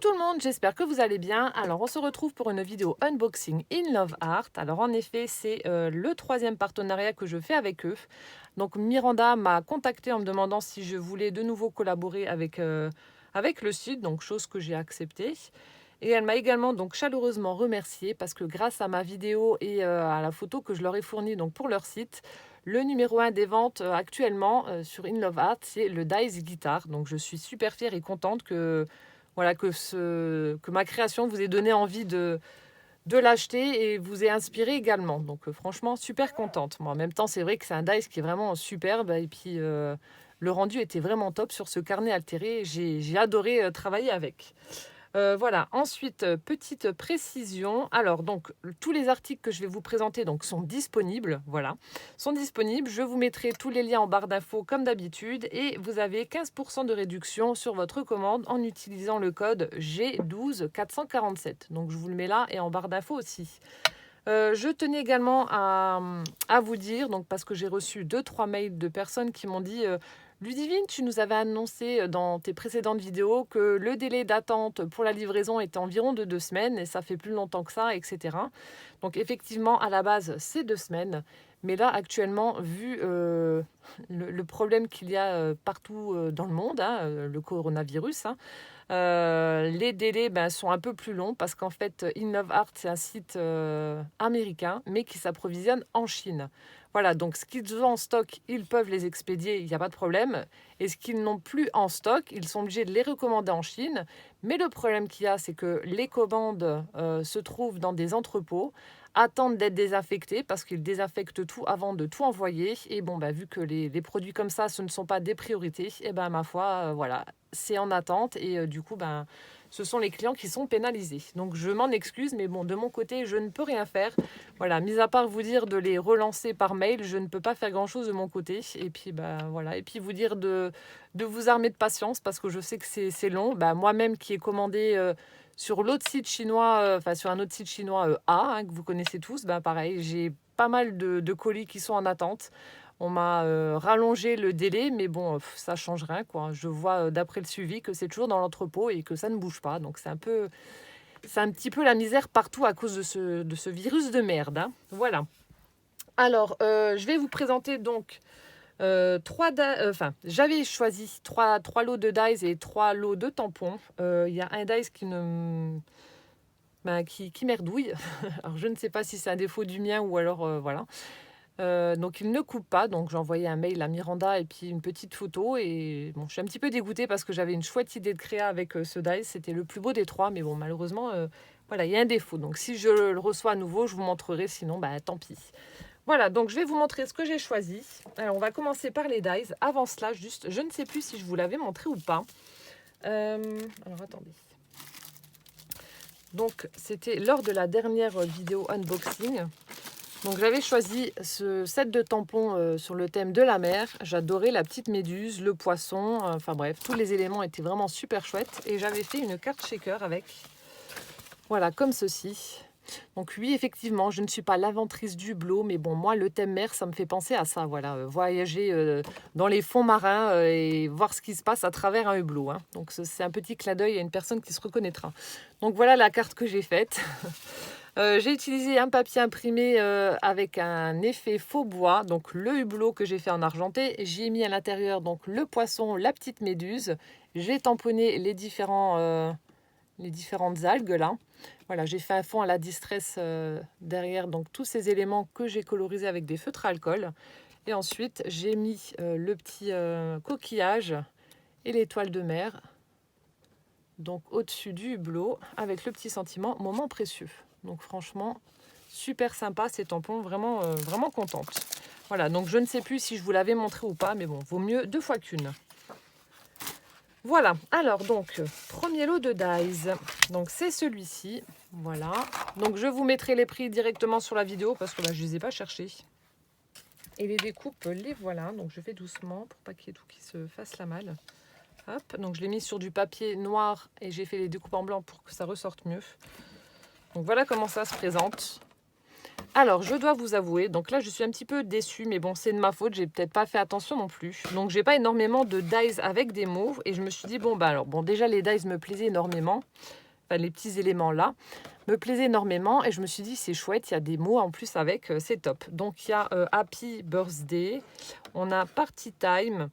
tout le monde, j'espère que vous allez bien. Alors on se retrouve pour une vidéo unboxing In Love Art. Alors en effet c'est le troisième partenariat que je fais avec eux. Donc Miranda m'a contacté en me demandant si je voulais de nouveau collaborer avec le site, donc chose que j'ai acceptée. Et elle m'a également donc chaleureusement remerciée parce que grâce à ma vidéo et à la photo que je leur ai fournie donc pour leur site, le numéro 1 des ventes actuellement sur In Love Art, c'est le Dice Guitar. Donc je suis super fière et contente que, voilà, que ma création vous ait donné envie de l'acheter et vous ait inspiré également. Donc franchement, super contente. Moi, en même temps, c'est vrai que c'est un dice qui est vraiment superbe. Et puis, le rendu était vraiment top sur ce carnet altéré. J'ai adoré travailler avec. Voilà. Ensuite, petite précision. Alors, donc, tous les articles que je vais vous présenter donc, sont disponibles. Voilà, sont disponibles. Je vous mettrai tous les liens en barre d'infos comme d'habitude. Et vous avez 15% de réduction sur votre commande en utilisant le code G12447. Donc, je vous le mets là et en barre d'infos aussi. Je tenais également à vous dire, donc parce que j'ai reçu 2-3 mails de personnes qui m'ont dit Ludivine, tu nous avais annoncé dans tes précédentes vidéos que le délai d'attente pour la livraison était environ de 2 semaines et ça fait plus longtemps que ça, etc. Donc effectivement, à la base, c'est 2 semaines. Mais là, actuellement, vu le problème qu'il y a partout dans le monde, hein, le coronavirus, hein, les délais sont un peu plus longs parce qu'en fait, In Love Art, c'est un site américain, mais qui s'approvisionne en Chine. Voilà, donc ce qu'ils ont en stock, ils peuvent les expédier, il n'y a pas de problème. Et ce qu'ils n'ont plus en stock, ils sont obligés de les recommander en Chine. Mais le problème qu'il y a, c'est que les commandes se trouvent dans des entrepôts, attendent d'être désinfectés parce qu'ils désinfectent tout avant de tout envoyer. Et bon, vu que les produits comme ça, ce ne sont pas des priorités, et ma foi, voilà, c'est en attente. Et du coup, ce sont les clients qui sont pénalisés. Donc je m'en excuse, mais bon, de mon côté, je ne peux rien faire. Voilà, mis à part vous dire de les relancer par mail, je ne peux pas faire grand-chose de mon côté. Et puis, voilà. Et puis vous dire de vous armer de patience parce que je sais que c'est long. Moi-même qui ai commandé sur l'autre site chinois, sur un autre site chinois A, hein, que vous connaissez tous, pareil, j'ai pas mal de colis qui sont en attente. On m'a rallongé le délai, mais bon, ça change rien, quoi. Je vois d'après le suivi que c'est toujours dans l'entrepôt et que ça ne bouge pas. Donc c'est un petit peu la misère partout à cause de ce virus de merde, hein. Voilà. Alors, je vais vous présenter donc j'avais choisi trois lots de dies et 3 lots de tampons. Il y a un dice qui merdouille. Alors, je ne sais pas si c'est un défaut du mien ou alors, voilà. Donc il ne coupe pas, donc j'ai envoyé un mail à Miranda et puis une petite photo. Et bon, je suis un petit peu dégoûtée parce que j'avais une chouette idée de créa avec ce dice. C'était le plus beau des 3, mais bon, malheureusement, voilà, il y a un défaut. Donc si je le reçois à nouveau, je vous montrerai, sinon, tant pis. Voilà, donc je vais vous montrer ce que j'ai choisi. Alors, on va commencer par les dies. Avant cela, juste, je ne sais plus si je vous l'avais montré ou pas. Alors, attendez. Donc, c'était lors de la dernière vidéo unboxing. Donc, j'avais choisi ce set de tampons sur le thème de la mer. J'adorais la petite méduse, le poisson. Enfin bref, tous les éléments étaient vraiment super chouettes. Et j'avais fait une carte shaker avec. Voilà, comme ceci. Donc oui, effectivement, je ne suis pas l'inventrice du hublot, mais bon, moi, le thème mer, ça me fait penser à ça, voilà, voyager dans les fonds marins et voir ce qui se passe à travers un hublot, hein. Donc c'est un petit clin d'œil à une personne qui se reconnaîtra. Donc voilà la carte que j'ai faite. J'ai utilisé un papier imprimé avec un effet faux bois, donc le hublot que j'ai fait en argenté. J'ai mis à l'intérieur donc le poisson, la petite méduse. J'ai tamponné les différentes algues là. Voilà, j'ai fait un fond à la distress derrière, donc tous ces éléments que j'ai colorisés avec des feutres à alcool. Et ensuite, j'ai mis le petit coquillage et l'étoile de mer, donc au-dessus du hublot, avec le petit sentiment moment précieux. Donc franchement, super sympa ces tampons, vraiment, vraiment contente. Voilà, donc je ne sais plus si je vous l'avais montré ou pas, mais bon, vaut mieux 2 fois qu'une. Voilà, alors donc, premier lot de dies. Donc c'est celui-ci, voilà. Donc je vous mettrai les prix directement sur la vidéo parce que je ne les ai pas cherchés. Et les découpes, les voilà. Donc je fais doucement pour pas qu'il y ait tout qui se fasse la malle. Hop, donc je l'ai mis sur du papier noir et j'ai fait les découpes en blanc pour que ça ressorte mieux. Donc voilà comment ça se présente. Alors, je dois vous avouer, donc là, je suis un petit peu déçue, mais bon, c'est de ma faute, j'ai peut-être pas fait attention non plus. Donc, j'ai pas énormément de dies avec des mots, et je me suis dit, bon, bah alors, bon, déjà, les dies me plaisaient énormément, enfin, les petits éléments là, me plaisaient énormément, et je me suis dit, c'est chouette, il y a des mots en plus avec, c'est top. Donc, il y a Happy Birthday, on a Party Times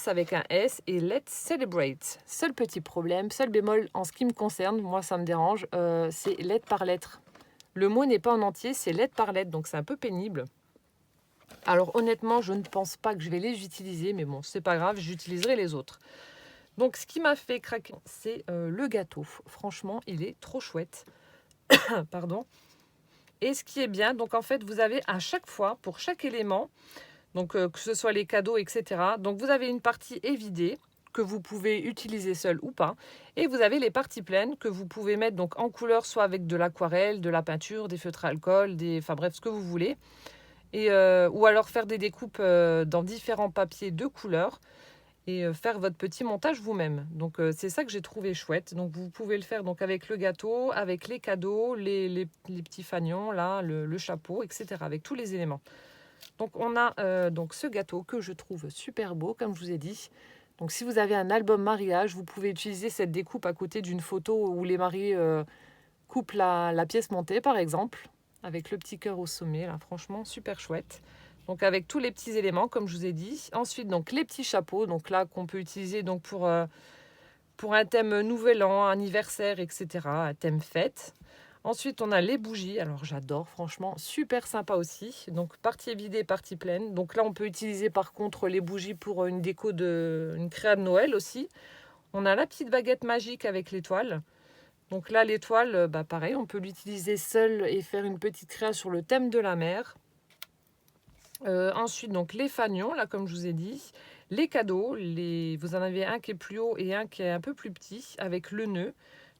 avec un S et Let's Celebrate. Seul petit problème, seul bémol en ce qui me concerne, moi ça me dérange, c'est lettre par lettre. Le mot n'est pas en entier, c'est lettre par lettre, donc c'est un peu pénible. Alors honnêtement, je ne pense pas que je vais les utiliser, mais bon, c'est pas grave, j'utiliserai les autres. Donc ce qui m'a fait craquer, c'est le gâteau. Franchement, il est trop chouette. Pardon. Et ce qui est bien, donc en fait, vous avez à chaque fois, pour chaque élément, donc que ce soit les cadeaux, etc. Donc vous avez une partie évidée que vous pouvez utiliser seul ou pas. Et vous avez les parties pleines que vous pouvez mettre donc en couleur, soit avec de l'aquarelle, de la peinture, des feutres à alcool, enfin bref, ce que vous voulez. Et, ou alors faire des découpes dans différents papiers de couleurs et faire votre petit montage vous-même. Donc c'est ça que j'ai trouvé chouette. Donc vous pouvez le faire donc avec le gâteau, avec les cadeaux, les petits fanions, là, le chapeau, etc. Avec tous les éléments. Donc on a donc ce gâteau que je trouve super beau, comme je vous ai dit. Donc si vous avez un album mariage, vous pouvez utiliser cette découpe à côté d'une photo où les mariés coupent la pièce montée, par exemple, avec le petit cœur au sommet. Là, franchement, super chouette. Donc avec tous les petits éléments, comme je vous ai dit. Ensuite, donc les petits chapeaux, donc là qu'on peut utiliser donc pour un thème nouvel an, anniversaire, etc. Un thème fête. Ensuite, on a les bougies. Alors, j'adore, franchement, super sympa aussi. Donc, partie vidée, partie pleine. Donc là, on peut utiliser par contre les bougies pour une déco une créa de Noël aussi. On a la petite baguette magique avec l'étoile. Donc là, l'étoile, bah pareil, on peut l'utiliser seule et faire une petite créa sur le thème de la mer. Ensuite, donc les fanions, là, comme je vous ai dit. Les cadeaux, vous en avez un qui est plus haut et un qui est un peu plus petit avec le nœud.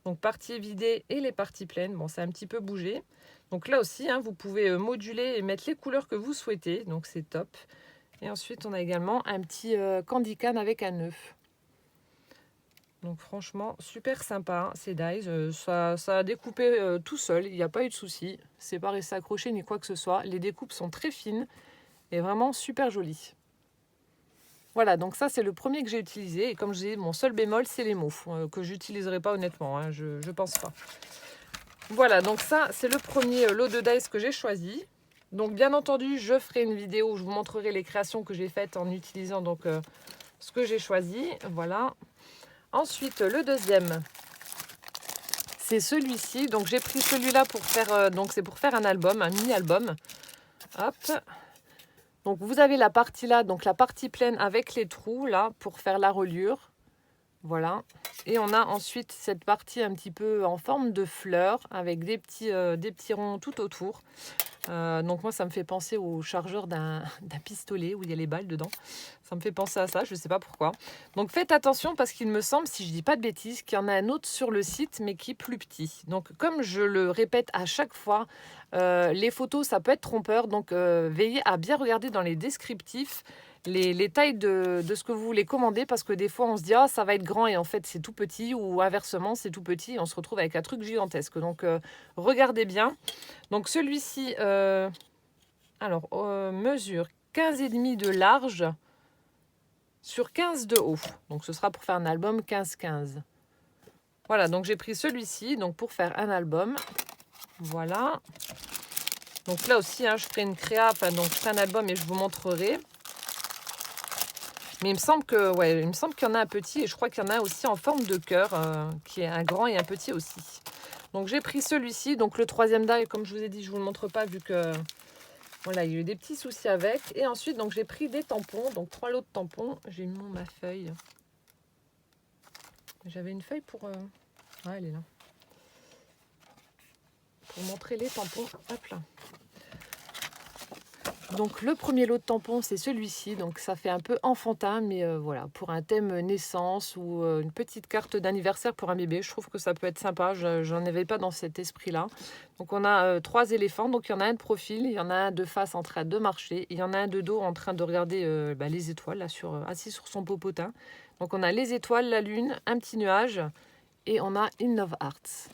Donc partie évidée et les parties pleines, bon c'est un petit peu bougé. Donc là aussi, vous pouvez moduler et mettre les couleurs que vous souhaitez, donc c'est top. Et ensuite, on a également un petit candy can avec un œuf. Donc franchement, super sympa, ces dies. Ça a découpé tout seul, il n'y a pas eu de souci. C'est pas resté accroché ni quoi que ce soit. Les découpes sont très fines et vraiment super jolies. Voilà, donc ça c'est le premier que j'ai utilisé. Et comme je dis, mon seul bémol, c'est les mots, que j'utiliserai pas honnêtement, je pense pas. Voilà, donc ça c'est le premier lot de dice que j'ai choisi. Donc bien entendu, je ferai une vidéo où je vous montrerai les créations que j'ai faites en utilisant donc ce que j'ai choisi. Voilà. Ensuite, le deuxième, c'est celui-ci. Donc j'ai pris celui-là pour faire, donc c'est pour faire un album, un mini-album. Hop. Donc vous avez la partie là, donc la partie pleine avec les trous là pour faire la reliure. Voilà. Et on a ensuite cette partie un petit peu en forme de fleur avec des petits ronds tout autour. Donc moi ça me fait penser au chargeur d'un pistolet où il y a les balles dedans. Ça me fait penser à ça, je ne sais pas pourquoi. Donc faites attention parce qu'il me semble, si je ne dis pas de bêtises, qu'il y en a un autre sur le site mais qui est plus petit. Donc comme je le répète à chaque fois, les photos ça peut être trompeur. Donc veillez à bien regarder dans les descriptifs les tailles de ce que vous voulez commander parce que des fois on se dit ça va être grand et en fait c'est tout petit ou inversement c'est tout petit et on se retrouve avec un truc gigantesque. Donc regardez bien. Donc celui-ci mesure 15,5 de large sur 15 de haut. Donc ce sera pour faire un album 15-15. Voilà, donc j'ai pris celui-ci donc pour faire un album. Voilà. Donc là aussi, je ferai une créa, donc je ferai un album et je vous montrerai. Mais il me semble qu'il y en a un petit et je crois qu'il y en a aussi en forme de cœur, qui est un grand et un petit aussi. Donc j'ai pris celui-ci, donc le troisième die, comme je vous ai dit, je ne vous le montre pas vu que voilà, il y a eu des petits soucis avec. Et ensuite, donc j'ai pris des tampons, donc 3 lots de tampons. J'ai mis ma feuille. J'avais une feuille pour... elle est là. Pour montrer les tampons. Hop là. Donc le premier lot de tampons, c'est celui-ci. Donc ça fait un peu enfantin, mais voilà, pour un thème naissance ou une petite carte d'anniversaire pour un bébé, je trouve que ça peut être sympa. J'en avais pas dans cet esprit-là. Donc on a 3 éléphants. Donc il y en a un de profil, il y en a un de face en train de marcher, il y en a un de dos en train de regarder les étoiles, là, assis sur son popotin. Donc on a les étoiles, la lune, un petit nuage et on a In Love Hearts.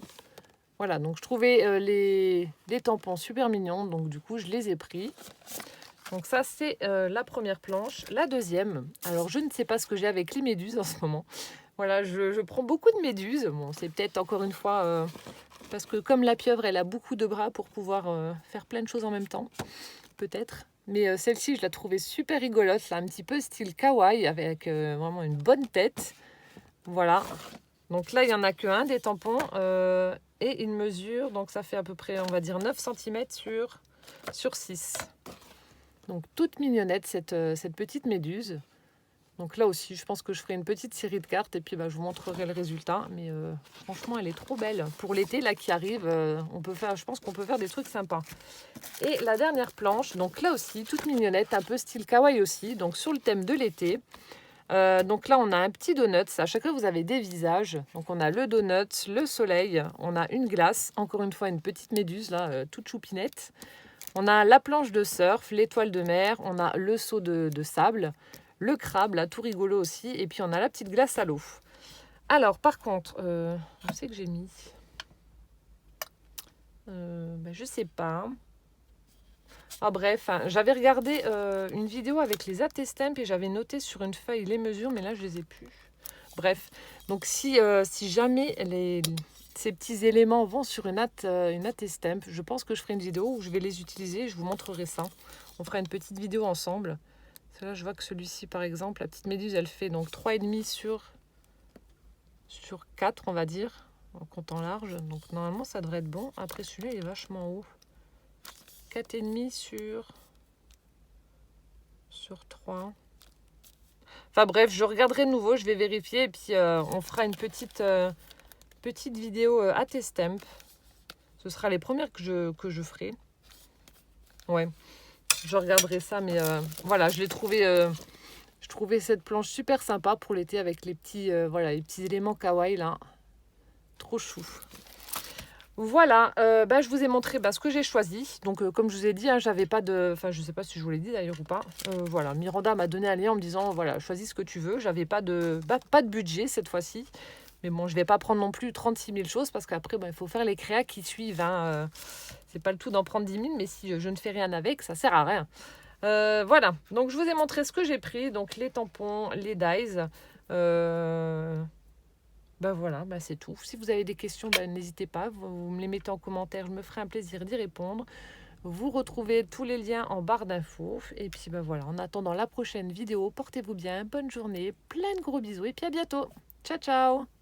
Voilà, donc je trouvais les tampons super mignons, donc du coup je les ai pris. Donc ça c'est la première planche. La deuxième, alors je ne sais pas ce que j'ai avec les méduses en ce moment. Voilà, je prends beaucoup de méduses. Bon, c'est peut-être encore une fois parce que comme la pieuvre, elle a beaucoup de bras pour pouvoir faire plein de choses en même temps, peut-être. Mais celle-ci, je la trouvais super rigolote, là, un petit peu style kawaii, avec vraiment une bonne tête. Voilà. Donc là, il n'y en a qu'un des tampons et une mesure, donc ça fait à peu près, on va dire, 9 cm sur 6. Donc toute mignonnette, cette petite méduse. Donc là aussi, je pense que je ferai une petite série de cartes et puis je vous montrerai le résultat. Mais franchement, elle est trop belle. Pour l'été là qui arrive, je pense qu'on peut faire des trucs sympas. Et la dernière planche, donc là aussi, toute mignonnette, un peu style kawaii aussi, donc sur le thème de l'été. Donc là, on a un petit donut. À chaque fois, vous avez des visages. Donc on a le donut, le soleil, on a une glace, encore une fois une petite méduse là, toute choupinette. On a la planche de surf, l'étoile de mer, on a le seau de sable, le crabe, là, tout rigolo aussi, et puis on a la petite glace à l'eau. Alors, par contre, je sais que j'ai mis... je sais pas. Ah bref, hein, j'avais regardé une vidéo avec les attestamps et j'avais noté sur une feuille les mesures, mais là, je les ai plus. Bref, donc si jamais ces petits éléments vont sur une attestamp, je pense que je ferai une vidéo où je vais les utiliser, je vous montrerai ça. On fera une petite vidéo ensemble. Là, je vois que celui-ci, par exemple, la petite méduse, elle fait donc 3,5 sur 4, on va dire, en comptant large. Donc normalement, ça devrait être bon. Après, celui-là, il est vachement haut. 4,5 sur 3. Enfin bref, je regarderai de nouveau, je vais vérifier et puis on fera une petite vidéo attestamp. Ce sera les premières que je ferai. Ouais, je regarderai ça, mais voilà, je trouvais cette planche super sympa pour l'été avec les petits éléments kawaii là. Trop chou. Voilà, je vous ai montré ce que j'ai choisi. Donc, comme je vous ai dit, hein, j'avais pas de... Enfin, je sais pas si je vous l'ai dit d'ailleurs ou pas. Voilà, Miranda m'a donné un lien en me disant, voilà, choisis ce que tu veux. J'avais pas de budget cette fois-ci. Mais bon, je vais pas prendre non plus 36 000 choses parce qu'après, il faut faire les créas qui suivent. Hein, c'est pas le tout d'en prendre 10 000, mais si je ne fais rien avec, ça sert à rien. Voilà, donc je vous ai montré ce que j'ai pris. Donc, les tampons, les dies. Voilà, c'est tout. Si vous avez des questions, n'hésitez pas, vous me les mettez en commentaire, je me ferai un plaisir d'y répondre. Vous retrouvez tous les liens en barre d'infos. Et puis voilà, en attendant la prochaine vidéo, portez-vous bien, bonne journée, plein de gros bisous et puis à bientôt. Ciao, ciao!